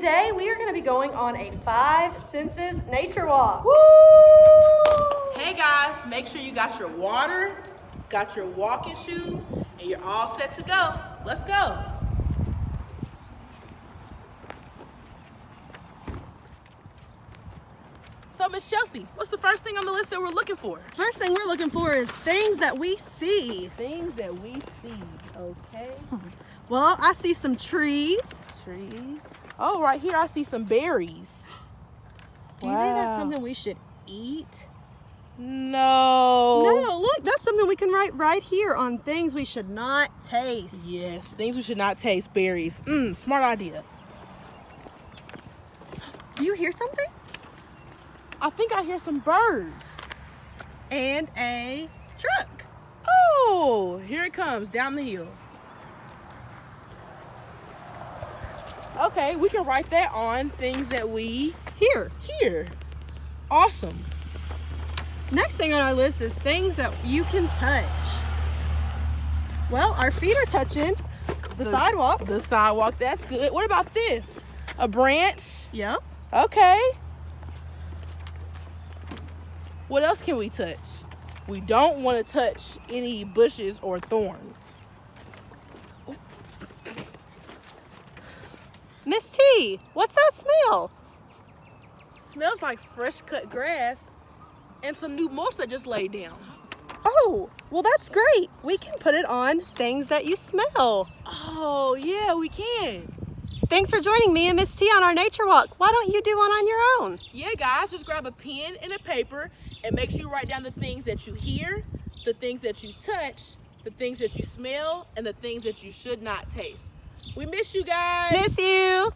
today we are going to be going on a 5 senses nature walk. Woo! Hey guys, make sure you got your water, got your walking shoes, and you're all set to go. Let's go. So Miss Chelsea, what's the first thing on the list that we're looking for? First thing we're looking for is things that we see. Things that we see, okay? Well, I see some trees. Trees. Oh, right here I see some berries. Do you think that's something we should eat? No. No, look, that's something we can write right here on things we should not taste. Yes, things we should not taste, berries. Smart idea. Do you hear something? I think I hear some birds. And a truck. Oh, here it comes down the hill. Okay, we can write that on things that we Here. hear. Awesome. Next thing on our list is things that you can touch. Well, our feet are touching the sidewalk. The sidewalk, that's good. What about this? A branch? Yep. Okay. What else can we touch? We don't want to touch any bushes or thorns. Miss T, what's that smell? Smells like fresh cut grass and some new mulch that just laid down. Oh, well that's great. We can put it on things that you smell. Oh, yeah, we can. Thanks for joining me and Miss T on our nature walk. Why don't you do one on your own? Yeah, guys, just grab a pen and a paper and make sure you write down the things that you hear, the things that you touch, the things that you smell, and the things that you should not taste. We miss you guys. Miss you.